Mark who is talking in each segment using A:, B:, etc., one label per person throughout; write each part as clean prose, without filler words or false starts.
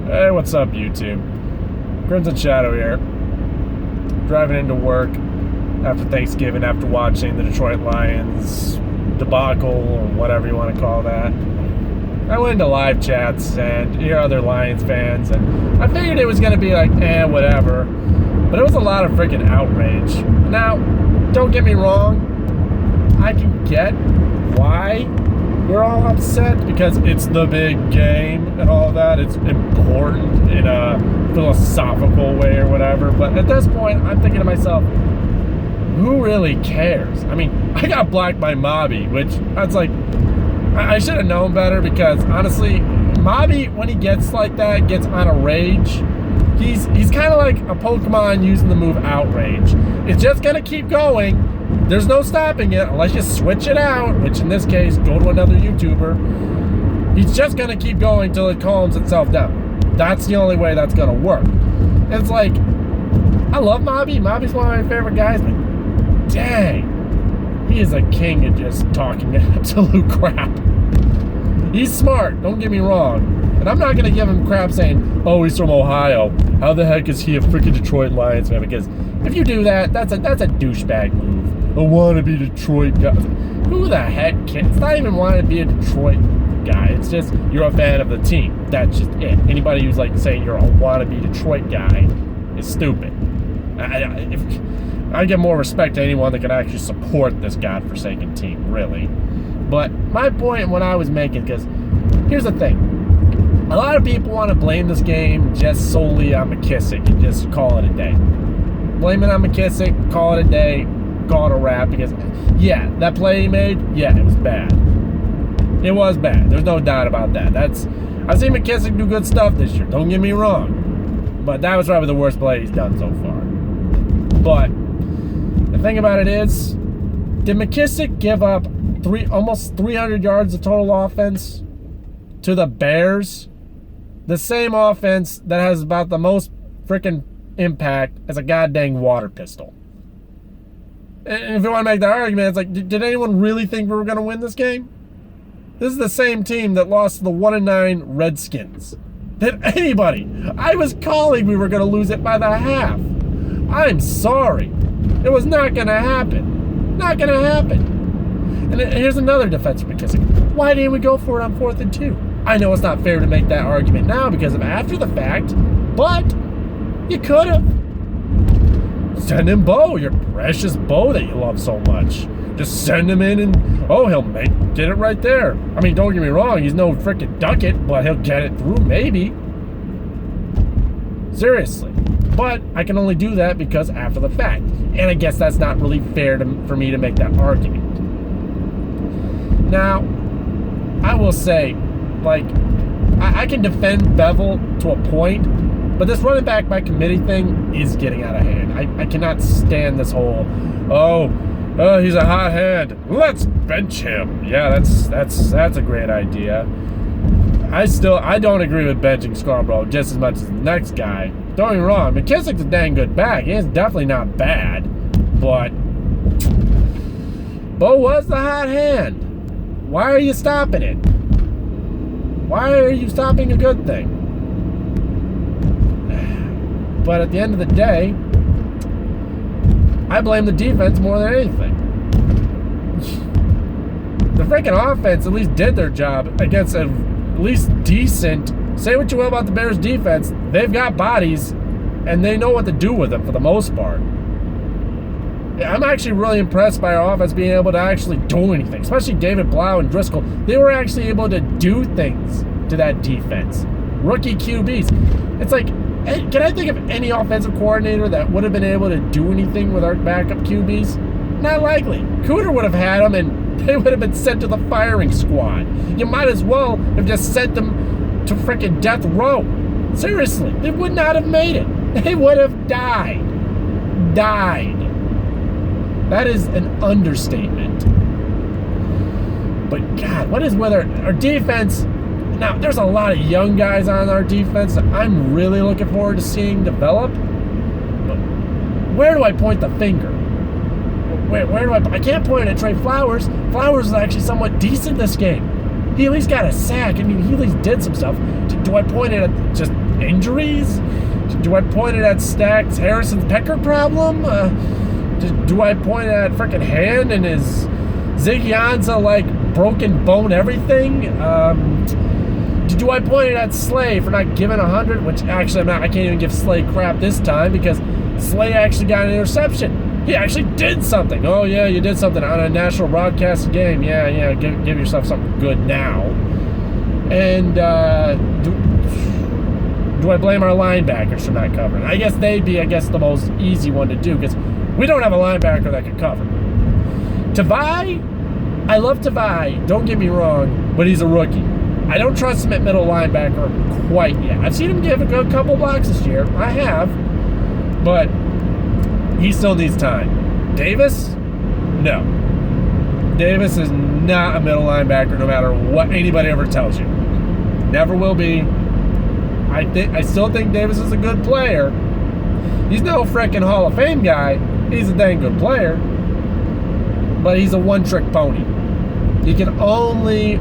A: Hey, what's up, YouTube? Crimson Shadow here. Driving into work after Thanksgiving, after watching the Detroit Lions debacle, or whatever you want to call that. I went into live chats and hear other Lions fans, and I figured it was going to be like, whatever. But it was a lot of freaking outrage. Now, don't get me wrong, I can get why we're all upset, because it's the big game and all that. It's important in a philosophical way or whatever. But at this point, I'm thinking to myself, who really cares? I mean, I got blocked by Mobby, which that's like, I should have known better, because honestly, Mobby, when he gets like that, gets on a rage, he's kind of like a Pokemon using the move Outrage. It's just gonna keep going. There's no stopping it unless you switch it out, which in this case, go to another YouTuber. He's just gonna keep going till it calms itself down. That's the only way that's gonna work. And it's like, I love Mobby. Mobby's one of my favorite guys, but dang, he is a king at just talking absolute crap. He's smart, don't get me wrong. And I'm not going to give him crap saying, oh, he's from Ohio. How the heck is he a freaking Detroit Lions fan? Because if you do that, that's a douchebag move. I want to be a Detroit guy. Who the heck can? It's not even wanting to be a Detroit guy. It's just you're a fan of the team. That's just it. Anybody who's like saying you're a wannabe Detroit guy is stupid. I give more respect to anyone that can actually support this godforsaken team, really. But my point, what I was making, because here's the thing. A lot of people want to blame this game just solely on McKissick and just call it a day. Blame it on McKissick, call it a day, call it a wrap, because, yeah, that play he made, yeah, it was bad. It was bad. There's no doubt about that. I've seen McKissick do good stuff this year, don't get me wrong. But that was probably the worst play he's done so far. But the thing about it is, did McKissick give up almost 300 yards of total offense to the Bears? The same offense that has about the most freaking impact as a goddamn water pistol. And if you want to make that argument, it's like, did anyone really think we were going to win this game? This is the same team that lost to the 1-9 Redskins. Did anybody? I was calling we were going to lose it by the half. I'm sorry. It was not going to happen. Not going to happen. And here's another defense for McKissick. Why didn't we go for it on 4th and 2? I know it's not fair to make that argument now because of after the fact, but you could have. Send him Bo, your precious Bo that you love so much. Just send him in and, he'll get it right there. I mean, don't get me wrong, he's no freaking Duckett, but he'll get it through, maybe. Seriously. But I can only do that because after the fact. And I guess that's not really fair for me to make that argument. Now, I will say, like, I can defend Bevel to a point, but this running back by committee thing is getting out of hand. I cannot stand this whole, he's a hot hand, let's bench him. Yeah, that's a great idea. I don't agree with benching Scarborough just as much as the next guy. Don't get me wrong, McKissick's a dang good back. He is definitely not bad, but Bo was the hot hand. Why are you stopping it? Why are you stopping a good thing? But at the end of the day, I blame the defense more than anything. The freaking offense at least did their job against at least decent. Say what you will about the Bears defense, they've got bodies and they know what to do with them for the most part. I'm actually really impressed by our offense being able to actually do anything, especially David Blau and Driscoll. They were actually able to do things to that defense. Rookie QBs. It's like, can I think of any offensive coordinator that would have been able to do anything with our backup QBs? Not likely. Cooter would have had them and they would have been sent to the firing squad. You might as well have just sent them to freaking death row. Seriously, they would not have made it. They would have died. That is an understatement. But God, what is with our defense? Now, there's a lot of young guys on our defense that I'm really looking forward to seeing develop. But where do I point the finger? Where do I can't point at Trey Flowers. Flowers is actually somewhat decent this game. He at least got a sack. I mean, he at least did some stuff. Do I point it at just injuries? Do I point it at Stacks Harrison's pecker problem? Do I point at freaking hand and his Ziggy Ansah, like, broken bone everything? Do I point it at Slay for not giving 100? Which, actually, I can't even give Slay crap this time because Slay actually got an interception. He actually did something. Oh, yeah, you did something on a national broadcast game. Yeah, give yourself something good now. And do I blame our linebackers for not covering? I guess they'd be, the most easy one to do because we don't have a linebacker that can cover. Tavai, I love Tavai, don't get me wrong, but he's a rookie. I don't trust him at middle linebacker quite yet. I've seen him give a good couple blocks this year. I have. But he still needs time. Davis? No. Davis is not a middle linebacker no matter what anybody ever tells you. Never will be. I still think Davis is a good player. He's no freaking Hall of Fame guy. He's a dang good player. But he's a one-trick pony. He can only...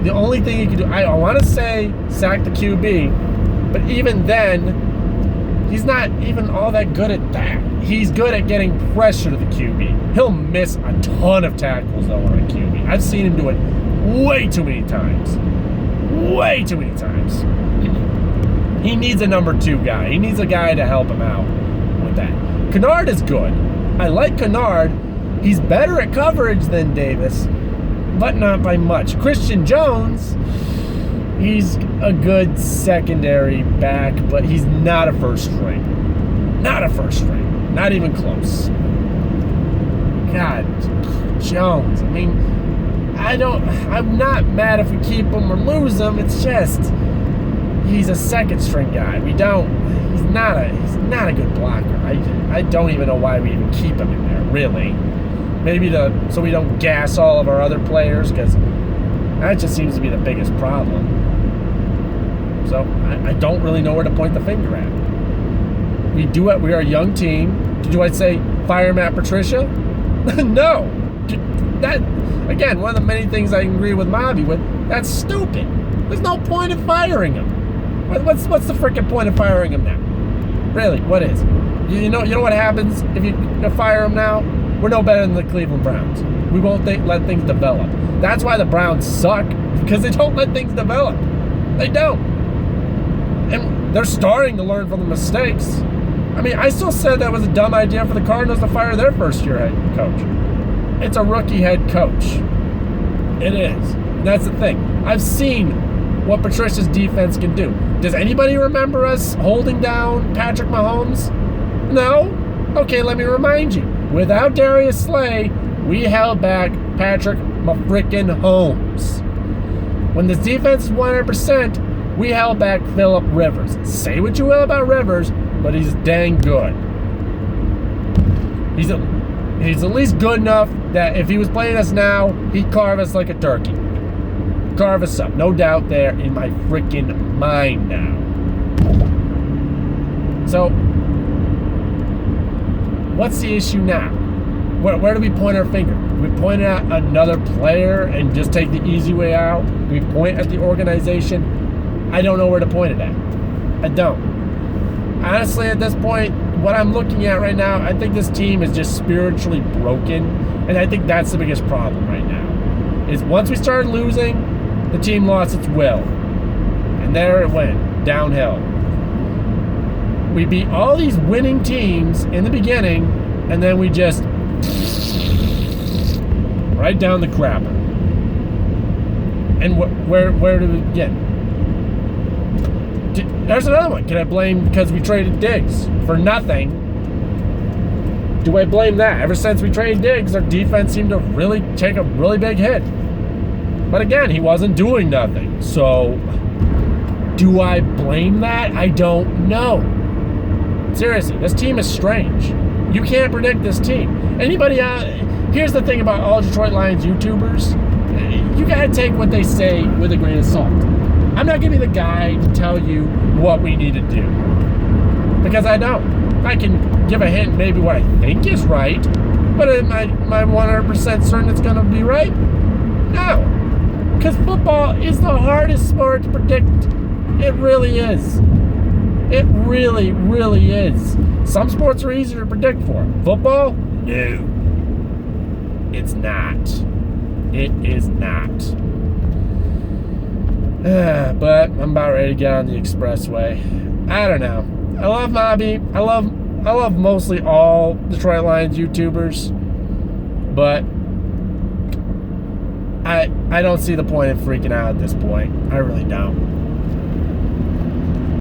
A: The only thing he can do... I want to say sack the QB. But even then, he's not even all that good at that. He's good at getting pressure to the QB. He'll miss a ton of tackles, though, on a QB. I've seen him do it way too many times. Way too many times. He needs a number 2 guy. He needs a guy to help him out with that. Kennard is good. I like Kennard. He's better at coverage than Davis, but not by much. Christian Jones, he's a good secondary back, but he's not a first string. Not a first string. Not even close. God, Jones. I mean, I'm not mad if we keep him or lose him. It's just he's a second string guy. He's not a good blocker. I don't even know why we even keep him in there, really. Maybe so we don't gas all of our other players, because that just seems to be the biggest problem. So I don't really know where to point the finger at. We are a young team. Do I say fire Matt Patricia? No. That, again, one of the many things I agree with Mobby with, that's stupid. There's no point in firing him. What's the freaking point of firing him now? Really, what is? You know what happens if you fire him now? We're no better than the Cleveland Browns. We won't let things develop. That's why the Browns suck, because they don't let things develop. They don't. And they're starting to learn from the mistakes. I mean, I still said that was a dumb idea for the Cardinals to fire their first-year head coach. It's a rookie head coach. It is. And that's the thing. I've seen what Patricia's defense can do. Does anybody remember us holding down Patrick Mahomes? No? Okay, let me remind you. Without Darius Slay, we held back Patrick Mahomes. When this defense is 100%, we held back Phillip Rivers. Say what you will about Rivers, but he's dang good. He's at least good enough that if he was playing us now, he'd carve us like a turkey. Carve us up. No doubt there in my freaking mind now. So, what's the issue now? Where do we point our finger? Do we point at another player and just take the easy way out? Do we point at the organization? I don't know where to point it at. I don't. Honestly, at this point, what I'm looking at right now, I think this team is just spiritually broken, and I think that's the biggest problem right now. Is once we started losing, the team lost its will, and there it went, downhill. We beat all these winning teams in the beginning, and then we just right down the crapper. And where do we begin? There's another one. Can I blame because we traded Diggs for nothing? Do I blame that? Ever since we traded Diggs, our defense seemed to really take a really big hit. But again, he wasn't doing nothing. So, do I blame that? I don't know. Seriously, this team is strange. You can't predict this team. Anybody here's the thing about all Detroit Lions YouTubers. You gotta take what they say with a grain of salt. I'm not gonna be the guy to tell you what we need to do. Because I don't. I can give a hint maybe what I think is right, but am I 100% certain it's gonna be right? No. Because football is the hardest sport to predict. It really is. It really, really is. Some sports are easier to predict for. Football? No. It's not. It is not. But I'm about ready to get on the expressway. I don't know. I love Mobby. I love mostly all Detroit Lions YouTubers. But I don't see the point of freaking out at this point. I really don't.